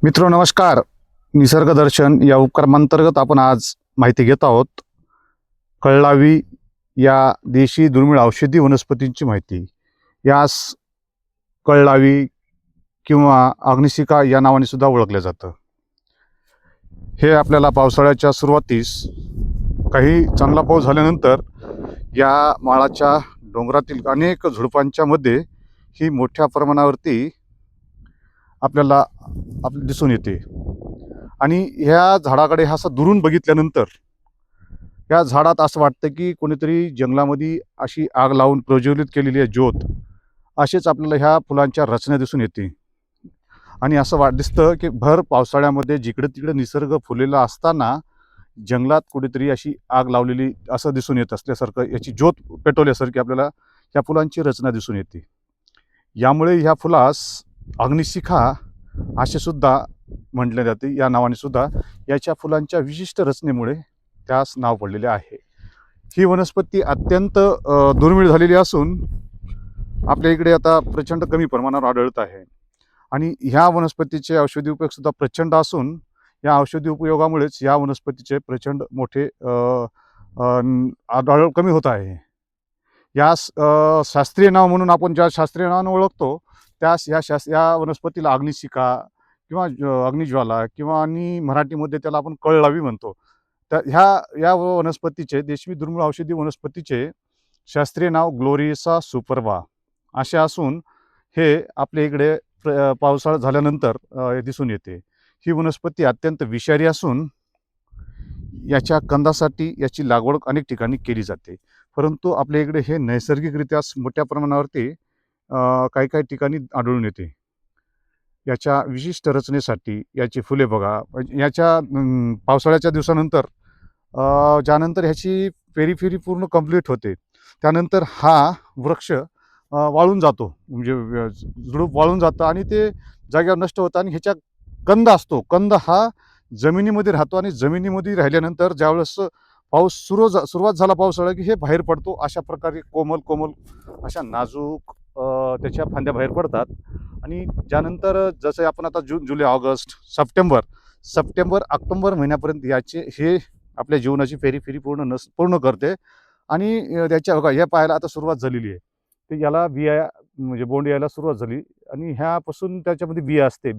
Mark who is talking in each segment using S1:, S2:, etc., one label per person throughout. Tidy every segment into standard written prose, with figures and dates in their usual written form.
S1: मित्र नमस्कार. निसर्ग दर्शन या उपक्रमांतर्गत आपण आज माहिती घेत आहोत. कळलावी या देशी दुर्मिळ औषधी वनस्पतींची माहिती. यास कळलावी किंवा अग्निशिखा या नावाने सुद्धा ओळखलं जातं. हे आपल्याला पावसाळ्याच्या सुरुवातीस काही चांगला पाऊस झाल्यानंतर या माळाच्या डोंगरातील अनेक झुडपांच्या मध्ये ही मोठ्या प्रमाणावरती आपल्याला दिसून येते. आणि ह्या झाडाकडे असं दुरून बघितल्यानंतर या झाडात असं वाटतं की कोणीतरी जंगलामध्ये अशी आग लावून प्रज्वलित केलेली आहे ज्योत. असेच आपल्याला ह्या फुलांच्या रचना दिसून येते. आणि असं दिसतं की भर पावसाळ्यामध्ये जिकडे तिकडे निसर्ग फुलेला असताना जंगलात कुठेतरी अशी आग लावलेली असं दिसून येत असल्यासारखं, याची ज्योत पेटवल्यासारखी आपल्याला ह्या फुलांची रचना दिसून येते. यामुळे ह्या फुलास अग्निशिखा असे सुद्धा म्हटले जाते. या नावाने सुद्धा याच्या फुलांच्या विशिष्ट रचनेमुळे त्यास नाव पडलेले आहे. ही वनस्पती अत्यंत दुर्मिळ झालेली असून आपल्या इकडे आता प्रचंड कमी प्रमाणावर आढळत आहे. आणि ह्या वनस्पतीचे औषधी उपयोग सुद्धा प्रचंड असून या औषधी उपयोगामुळेच या वनस्पतीचे प्रचंड मोठे आढळ कमी होत आहे. यास शास्त्रीय नाव म्हणून आपण ज्या शास्त्रीय नावाने ओळखतो त्यास या वनस्पतीला अग्निशिखा किंवा अग्निज्वाला किंवा आणि मराठीमध्ये त्याला आपण कळलावी म्हणतो. तर या वनस्पतीचे देशी दुर्मिळ औषधी वनस्पतीचे शास्त्रीय नाव ग्लोरियसा सुपरबा असे असून हे आपल्या इकडे पावसाळा झाल्यानंतर दिसून येते. ही वनस्पती अत्यंत विषारी असून याच्या कंदासाठी याची लागवड अनेक ठिकाणी केली जाते. परंतु आपल्या इकडे हे नैसर्गिकरित्या मोठ्या प्रमाणावरती काही काही ठिकाणी आढळून येते. याच्या विशिष्ट रचनेसाठी याची फुले बघा. याच्या पावसाळ्याच्या दिवसानंतर ज्यानंतर ह्याची पेरीफेरी पूर्ण कंप्लीट होते त्यानंतर हा वृक्ष वाळून जातो. म्हणजे झुडूप वाळून जातं आणि ते जागेवर नष्ट होतं. आणि ह्याच्या कंद असतो, कंद हा जमिनीमध्ये राहतो. आणि जमिनीमध्ये राहिल्यानंतर ज्यावेळेस पाऊस सुरुवात झाला पावसाळा की हे बाहेर पडतो. अशा प्रकारे कोमल कोमल अशा नाजूक त्याच्या फांद्या बाहेर पडतात. आणि ज्यानंतर जसं आपण आता जून जुलै ऑगस्ट सप्टेंबर ऑक्टोबर महिन्यापर्यंत याचे हे आपल्या जीवनाची फेरी पूर्ण करते. आणि त्याच्या बघा या पाहायला आता सुरुवात झालेली आहे. तर याला बिया म्हणजे बोंड यायला सुरुवात झाली. आणि ह्यापासून त्याच्यामध्ये बिया असते.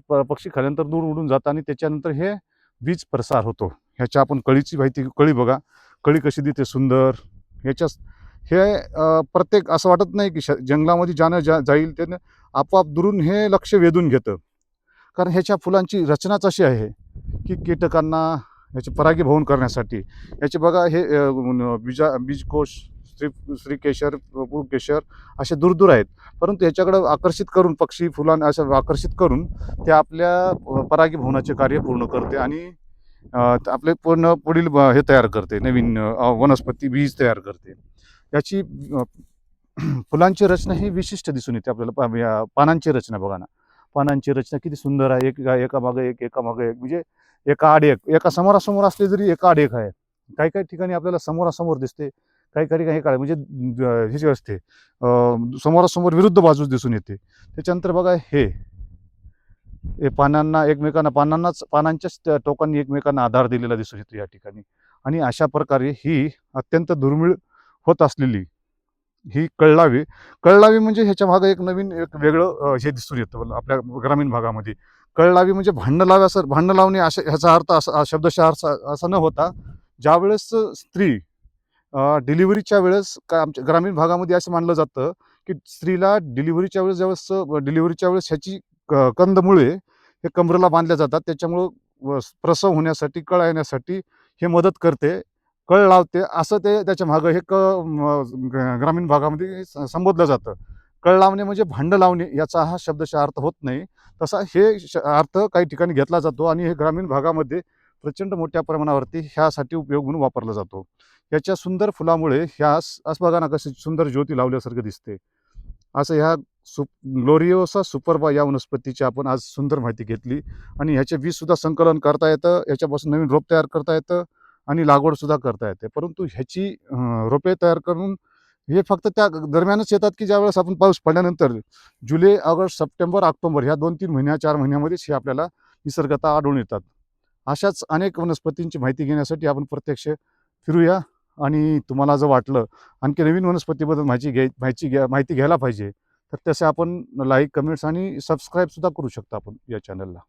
S1: पक्षी खाल्यानंतर दूर उडून जातात आणि त्याच्यानंतर हे बीज प्रसार होतो. ह्याच्या आपण कळीची माहिती, कळी बघा, कळी कशी दिसते सुंदर. ह्याच्या हे प्रत्येक असं वाटत नाही की जंगलामध्ये जाईल त्याने आपोआप दुरून हे लक्ष वेधून घेतं. कारण ह्याच्या फुलांची रचनाच अशी आहे की कीटकांना ह्याचे परागीभवन करण्यासाठी याचे बघा हे बीजकोश श्रीकेशर, पुकेशर असे दूर आहेत. परंतु ह्याच्याकडे आकर्षित करून पक्षी फुलांना असं आकर्षित करून ते आपल्या परागीभवनाचे कार्य पूर्ण करते. आणि आपले पुढील हे तयार करते, नवीन वनस्पती बीज तयार करते. याची फुलांची रचना ही विशिष्ट दिसून येते आपल्याला. पानांची रचना बघा ना, पानांची रचना किती सुंदर आहे. एका मागे एक म्हणजे एका आड एक, एका समोरासमोर असले जरी एका आड एक आहे. काही काही ठिकाणी आपल्याला समोरासमोर दिसते, काही काही काही काळ म्हणजे ह्याची असते समोरासमोर विरुद्ध बाजूस दिसून येते. त्याच्यानंतर बघा हे पानांच्याच टोकांनी एकमेकांना आधार दिलेला दिसून येतो या ठिकाणी. आणि अशा प्रकारे ही अत्यंत दुर्मिळ होत असलेली ही कळलावी म्हणजे ह्याच्या मागे एक नवीन एक वेगळं हे दिसून येतं आपल्या ग्रामीण भागामध्ये. कळलावी म्हणजे भांडणं लावणे अशा ह्याचा अर्थ असा शब्दशः असा न होता, ज्यावेळेस स्त्री डिलिव्हरीच्या वेळेस आमच्या ग्रामीण भागामध्ये असं मानलं जातं की स्त्रीला डिलिव्हरीच्या वेळेस ह्याची कंदमुळे हे कमरेला बांधल्या जातात. त्याच्यामुळं प्रसव होण्यासाठी, कळा येण्यासाठी हे मदत करते, कळ लावते, असं ते त्याच्या मागं हे ग्रामीण भागामध्ये संबोधलं जातं. कळ लावणे म्हणजे भांडं लावणे याचा हा शब्दशः अर्थ होत नाही. तसा हे अर्थ काही ठिकाणी घेतला जातो. आणि हे ग्रामीण भागामध्ये प्रचंड मोठ्या प्रमाणावरती ह्यासाठी उपयोग म्हणून वापरला जातो. याच्या सुंदर फुलामुळे असं बघा ना कशी सुंदर ज्योती लावल्यासारखं दिसते. असं ह्या ग्लोरियोसा सुपरबा या वनस्पतीची आपण आज सुंदर माहिती घेतली. आणि ह्याचे बीज सुद्धा संकलन करता येतं, ह्याच्यापासून नवीन रोप तयार करता येतं आणि लागवड सुद्धा करता येते. परंतु ह्याची रोपे तयार करून हे फक्त त्या दरम्यानच येतात की ज्यावेळेस आपण पाऊस पडल्यानंतर जुलै, ऑगस्ट, सप्टेंबर, ऑक्टोबर ह्या 2-3 महिन्या 4 महिन्यामध्येच हे आपल्याला निसर्गतः आढळून येतात. अशाच अनेक वनस्पतींची माहिती घेण्यासाठी आपण प्रत्यक्ष फिरूया आणि तुम्हाला जर वाटलं आणखी नवीन वनस्पतीबद्दल माहिती घ्यायला पाहिजे, तर तसे आपण लाईक, कमेंट्स आणि सबस्क्राईबसुद्धा करू शकतो आपण या चॅनलला.